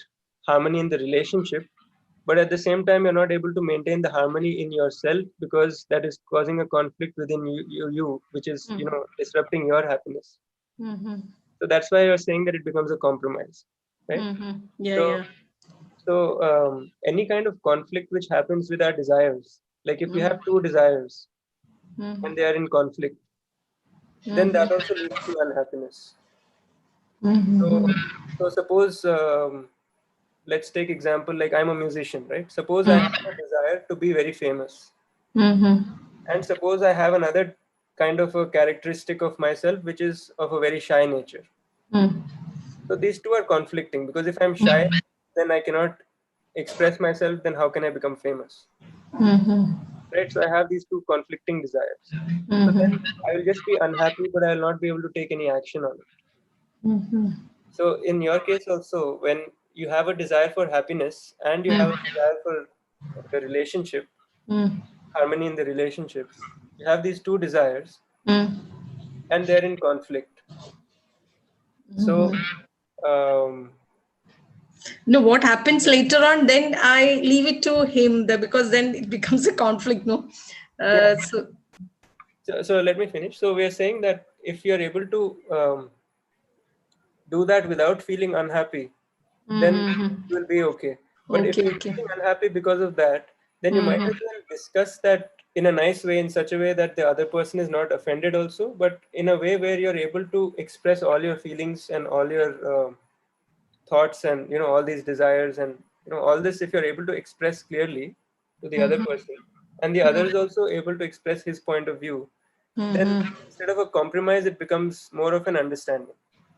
harmony in the relationship, but at the same time you're not able to maintain the harmony in yourself, because that is causing a conflict within you, which is disrupting your happiness. So that's why you're saying that it becomes a compromise, right? Yeah, so yeah. any kind of conflict which happens with our desires, like if we have two desires and they are in conflict, then that also leads to unhappiness. So suppose, let's take example, like I'm a musician, right? Suppose I have a desire to be very famous, and suppose I have another kind of a characteristic of myself which is of a very shy nature. So these two are conflicting, because if I'm shy, then I cannot express myself, then how can I become famous? Right? So I have these two conflicting desires. So then I will just be unhappy, but I will not be able to take any action on it. So in your case also, when you have a desire for happiness and you have a desire for the relationship, harmony in the relationship, you have these two desires Mm. and they're in conflict. So No, what happens later on, then I leave it to him because then it becomes a conflict, no? yeah. So, So let me finish. So we are saying that if you're able to do that without feeling unhappy, then you will be okay. But if okay, you're okay. feeling unhappy because of that, then you might as well discuss that in a nice way, in such a way that the other person is not offended also, but in a way where you're able to express all your feelings and all your thoughts and all these desires and all this. If you're able to express clearly to the other person, and the other is also able to express his point of view, then instead of a compromise, it becomes more of an understanding.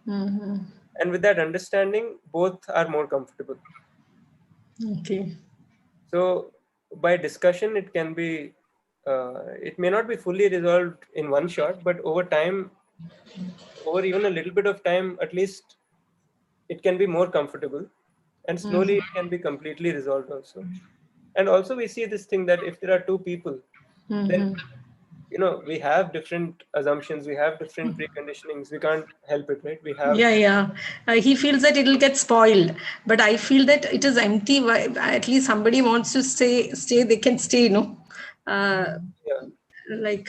And with that understanding, both are more comfortable. Okay. So by discussion, it can be, it may not be fully resolved in one shot, but over time, over even a little bit of time, at least it can be more comfortable, and slowly it can be completely resolved also. And also we see this thing that if there are two people, then we have different assumptions, we have different preconditionings, we can't help it, right? We have Yeah. He feels that it'll get spoiled, but I feel that it is empty. At least somebody wants to stay, they can stay, no? yeah. Like,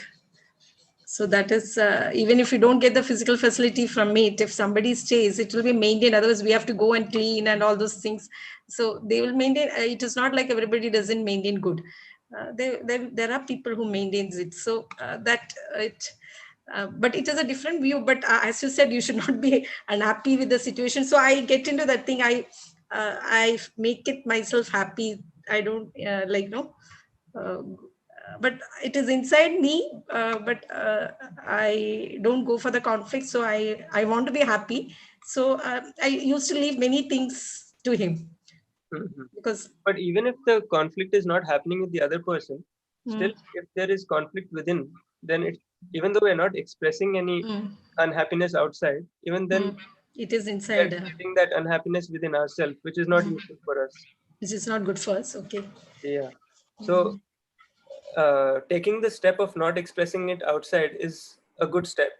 so that is, even if you don't get the physical facility from it, if somebody stays, it will be maintained. Otherwise, we have to go and clean and all those things. So they will maintain. It is not like everybody doesn't maintain good. There are people who maintains it. So but it is a different view. But as you said, you should not be unhappy with the situation. So I get into that thing. I make it myself happy. I don't but it is inside me, but I don't go for the conflict. So I want to be happy. So I used to leave many things to him because But even if the conflict is not happening with the other person, still if there is conflict within, then it, even though we're not expressing any unhappiness outside, even then it is we're inside, creating that unhappiness within ourselves, which is not useful for us. which is not good for us. Okay. Yeah. So taking the step of not expressing it outside is a good step.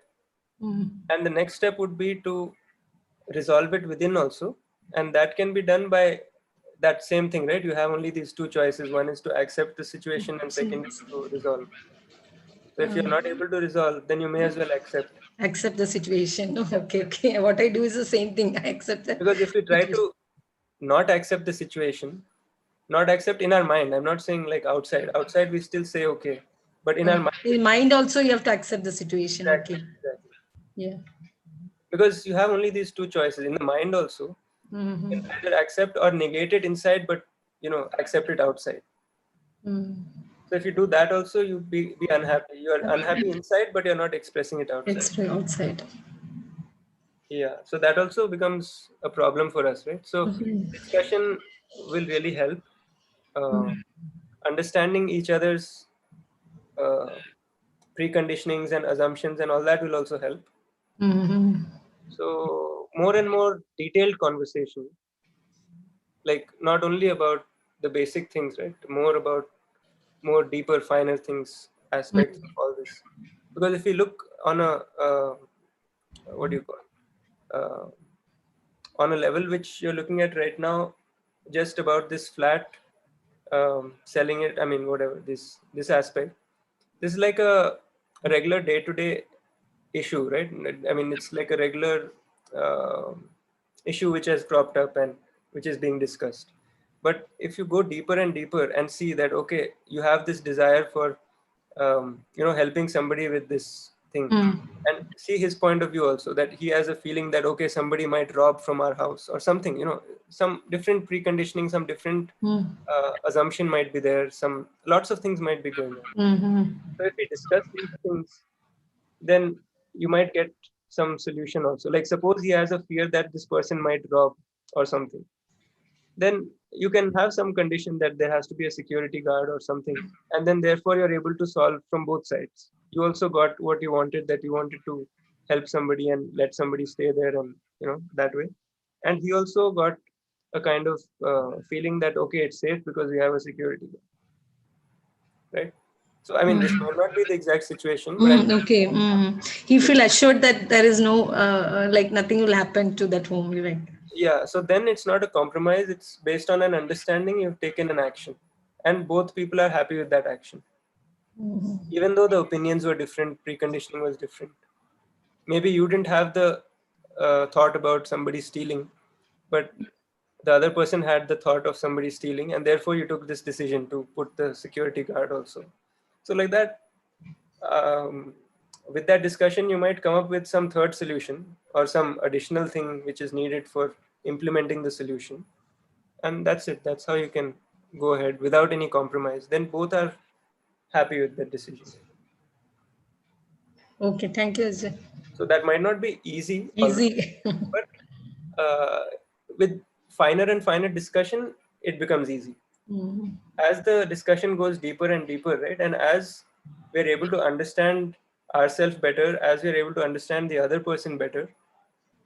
And the next step would be to resolve it within also. And that can be done by that same thing, right? You have only these two choices. One is to accept the situation, and second is to resolve. So if you're not able to resolve, then you may as well accept. Accept the situation. Okay. What I do is the same thing. I accept that. Because if we try to not accept the situation, not accept in our mind, I'm not saying like outside we still say okay, but in our mind, In mind also, you have to accept the situation. exactly, Okay. exactly. Yeah. Because you have only these two choices in the mind also. You can either accept or negate it inside, but accept it outside. So if you do that also, you be unhappy. You are unhappy inside, but you're not expressing it outside. Extra outside. Yeah. So that also becomes a problem for us, right? So discussion will really help. Understanding each other's preconditionings and assumptions and all that will also help. So more and more detailed conversation, like not only about the basic things, right? More about more deeper, finer things, aspects of all this. Because if you look on a what do you call on a level which you're looking at right now, just about this flat selling it. I mean, whatever this aspect. This is like a regular day-to-day issue, right? I mean, it's like a regular issue which has cropped up and which is being discussed. But if you go deeper and deeper and see that, okay, you have this desire for, helping somebody with this thing, and see his point of view also, that he has a feeling that, okay, somebody might rob from our house or something, some different preconditioning, some different assumption might be there, lots of things might be going on. So if we discuss these things, then you might get some solution also. Like suppose he has a fear that this person might rob or something, then you can have some condition that there has to be a security guard or something, and then therefore you're able to solve from both sides. You also got what you wanted, that you wanted to help somebody and let somebody stay there, and that way. And he also got a kind of feeling that, okay, it's safe because we have a security guard. right? So I mean, this might not be the exact situation, but I'm Okay. He feel assured that there is no like nothing will happen to that home, right? yeah. So then it's not a compromise. It's based on an understanding. You've taken an action, and both people are happy with that action, even though the opinions were different, preconditioning was different. Maybe you didn't have the thought about somebody stealing, but the other person had the thought of somebody stealing, and therefore you took this decision to put the security guard also. So like that, with that discussion, you might come up with some third solution or some additional thing which is needed for implementing the solution, and that's it. That's how you can go ahead without any compromise. Then both are happy with that decision. Okay, thank you, Ajay. So that might not be easy always, Easy. but with finer and finer discussion, it becomes easy. As the discussion goes deeper and deeper, right? And as we're able to understand ourselves better, as we're able to understand the other person better,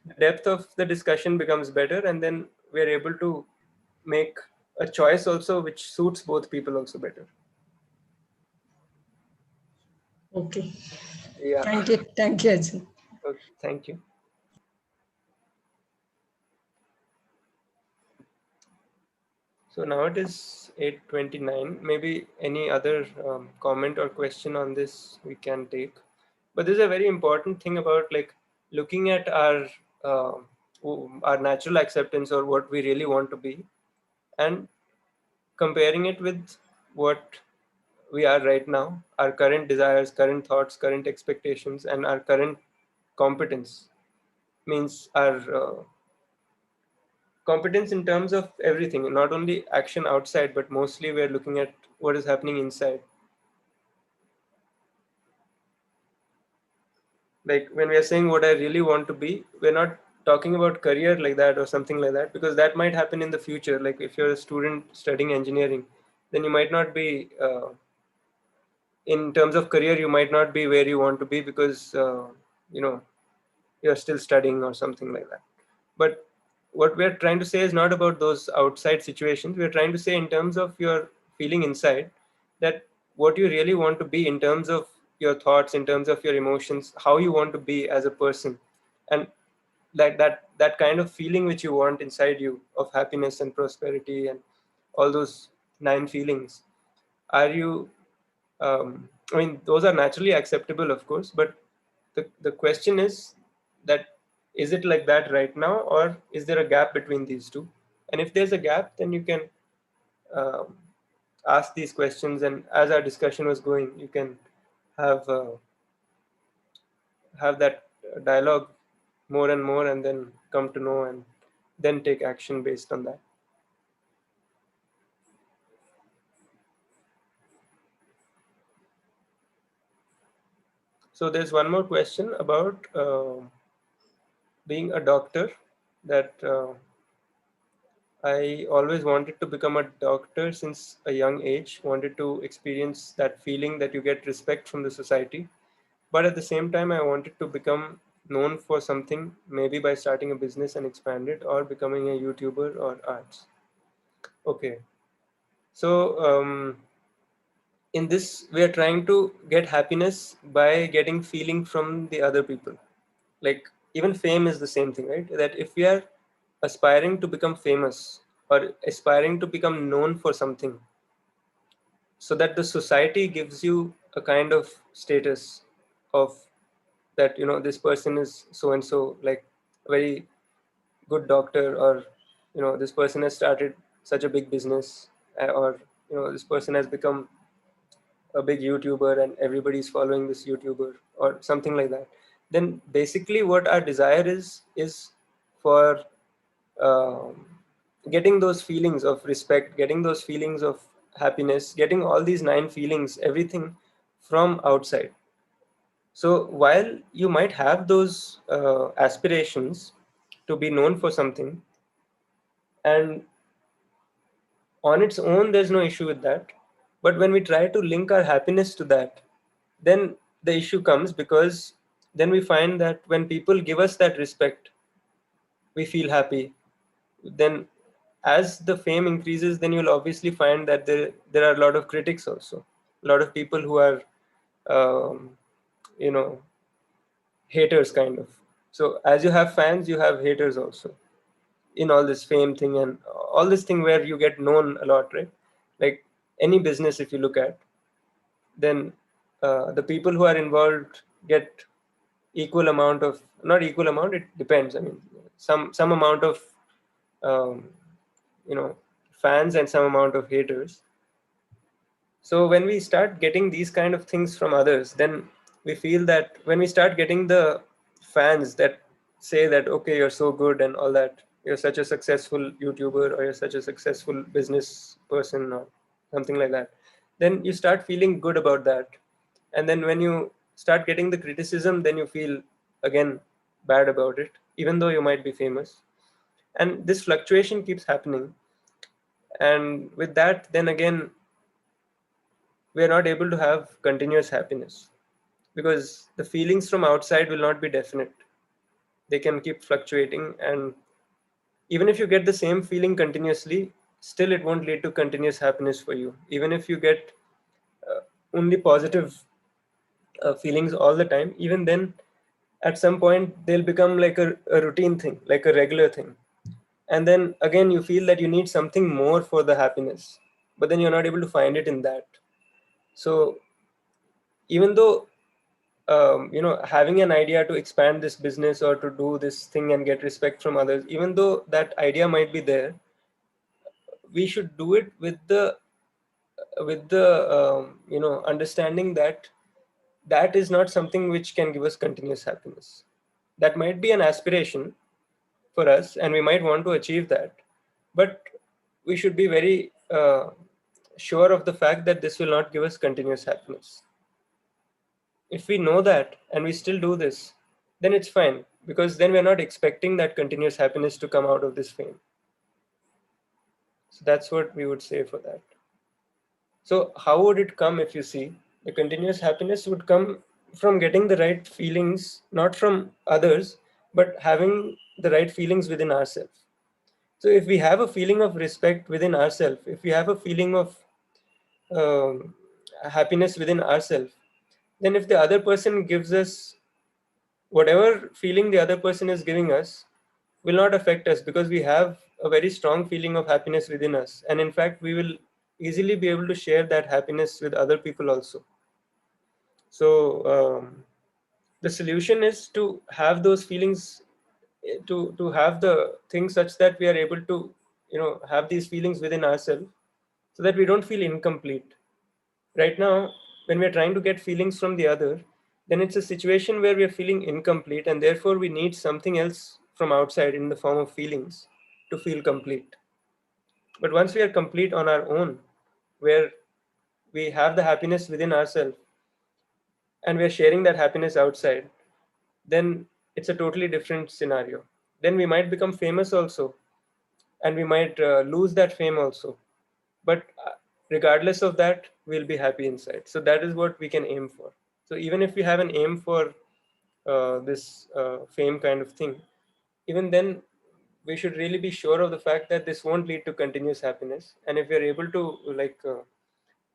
the depth of the discussion becomes better, and then we're able to make a choice also which suits both people also better. Okay. Yeah. Thank you, Ajay. Okay, thank you. So now it is 8:29. Maybe any other comment or question on this we can take. But there's a very important thing about like looking at uh, our natural acceptance or what we really want to be, and comparing it with what we are right now, our current desires, current thoughts, current expectations, and our current competence. Means our competence in terms of everything, not only action outside, but mostly we're looking at what is happening inside. Like when we are saying what I really want to be, we're not talking about career like that or something like that, because that might happen in the future. Like if you're a student studying engineering, then you might not be in terms of career, you might not be where you want to be because you know, you're still studying or something like that. But what we're trying to say is not about those outside situations. We're trying to say in terms of your feeling inside, that what you really want to be in terms of your thoughts, in terms of your emotions, how you want to be as a person, and like that kind of feeling which you want inside you of happiness and prosperity and all those 9 feelings. Are you I mean, those are naturally acceptable, of course, but the question is that is it like that right now, or is there a gap between these two? And if there's a gap, then you can um, ask these questions, and as our discussion was going, you can have have that dialogue more and more, and then come to know and then take action based on that. So there's one more question about being a doctor, that I always wanted to become a doctor since a young age, wanted to experience that feeling that you get respect from the society. But at the same time, I wanted to become known for something, maybe by starting a business and expand it, or becoming a YouTuber or arts. Okay. So in this, we are trying to get happiness by getting feeling from the other people. Like even fame is the same thing, right? That if we are aspiring to become famous or aspiring to become known for something, so that the society gives you a kind of status of that, you know, this person is so and so, like a very good doctor, or you know, this person has started such a big business, or you know, this person has become a big YouTuber and everybody's following this YouTuber or something like that. Then basically what our desire is for um, getting those feelings of respect, getting those feelings of happiness, getting all these 9 feelings, everything from outside. So while you might have those aspirations to be known for something, and on its own there's no issue with that, but when we try to link our happiness to that, then the issue comes, because then we find that when people give us that respect, we feel happy. Then as the fame increases, then you'll obviously find that there are a lot of critics also. a lot of people who are you know, haters kind of. So as you have fans, you have haters also in all this fame thing and all this thing where you get known a lot, right? Like any business, if you look at, then the people who are involved get equal amount of, not equal amount, it depends. I mean, some amount of um, you know, fans and some amount of haters. So when we start getting these kind of things from others, then we feel that when we start getting the fans that say that, okay, you're so good and all that, you're such a successful YouTuber or you're such a successful business person or something like that, then you start feeling good about that. And then when you start getting the criticism, then you feel again bad about it, even though you might be famous. And this fluctuation keeps happening. And with that, then again, we are not able to have continuous happiness because the feelings from outside will not be definite. They can keep fluctuating, and even if you get the same feeling continuously, still it won't lead to continuous happiness for you. Even if you get uh, only positive feelings all the time, even then at some point they'll become like a routine thing, like a regular thing. And then again you feel that you need something more for the happiness, but then you're not able to find it in that. So even though you know, having an idea to expand this business or to do this thing and get respect from others, even though that idea might be there, we should do it with the you know, understanding that that is not something which can give us continuous happiness. That might be an aspiration for us and we might want to achieve that, but we should be very sure of the fact that this will not give us continuous happiness. If we know that and we still do this, then it's fine, because then we're not expecting that continuous happiness to come out of this fame. So that's what we would say for that. So how would it come? If you see, the continuous happiness would come from getting the right feelings, not from others, but having the right feelings within ourselves. So if we have a feeling of respect within ourselves, if we have a feeling of um, happiness within ourselves, then if the other person gives us whatever feeling the other person is giving us will not affect us, because we have a very strong feeling of happiness within us, and in fact we will easily be able to share that happiness with other people also. So the solution is to have those feelings, to have the things such that we are able to, you know, have these feelings within ourselves, so that we don't feel incomplete. Right now, when we're trying to get feelings from the other, then it's a situation where we're feeling incomplete, and therefore we need something else from outside in the form of feelings to feel complete. But once we are complete on our own, where we have the happiness within ourselves and we're sharing that happiness outside, then it's a totally different scenario. Then we might become famous also, and we might lose that fame also. But regardless of that, we'll be happy inside. So that is what we can aim for. So even if we have an aim for this fame kind of thing, even then we should really be sure of the fact that this won't lead to continuous happiness. And if we're able to like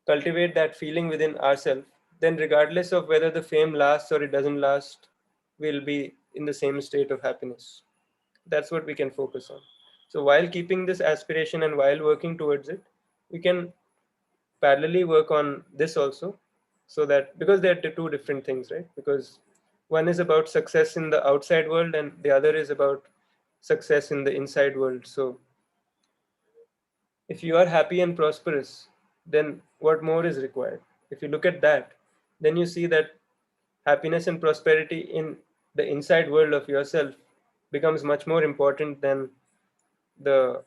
cultivate that feeling within ourselves, then regardless of whether the fame lasts or it doesn't last, we'll be in the same state of happiness. That's what we can focus on. So while keeping this aspiration and while working towards it, we can parallelly work on this also, so that, because they're two different things, right? Because one is about success in the outside world and the other is about success in the inside world. So if you are happy and prosperous, then what more is required? If you look at that, then you see that happiness and prosperity in the inside world of yourself becomes much more important than the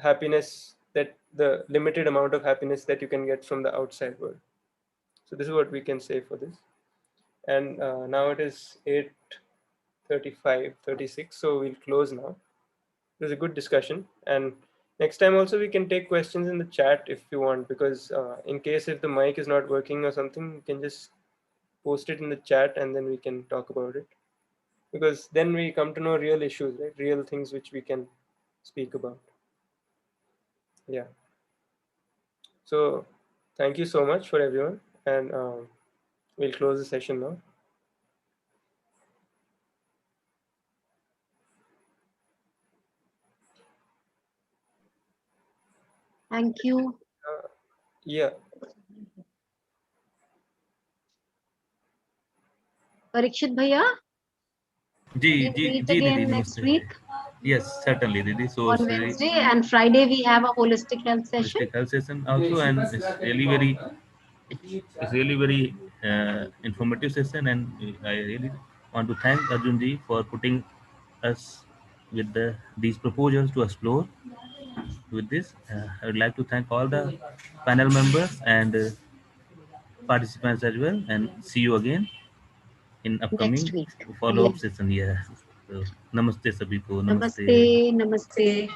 happiness, that the limited amount of happiness that you can get from the outside world. So this is what we can say for this. And now it is 8:35, 36. So we'll close now. It was a good discussion. And next time also we can take questions in the chat if you want, because in case if the mic is not working or something, you can just post it in the chat and then we can talk about it. Because then we come to know real issues, right? Real things which we can speak about. Yeah. So Thank you so much for everyone, and we'll close the session now. Thank you. Yeah. Parikshit Bhaiya, ji we'll जी meet जी didi again next नमस्ते. week Yes, certainly दीदी. So on it's very Wednesday, and Friday we have a holistic health session. holistic health session also, and it's really very informative session, and I really want to thank Arjun ji for putting us with these proposals to explore with this. I would like to thank all the panel members and participants as well, and see you again in Next upcoming week. follow-up Yes. session. Yeah. So, namaste sabhi ko. Namaste. Namaste. Namaste. Namaste. Namaste.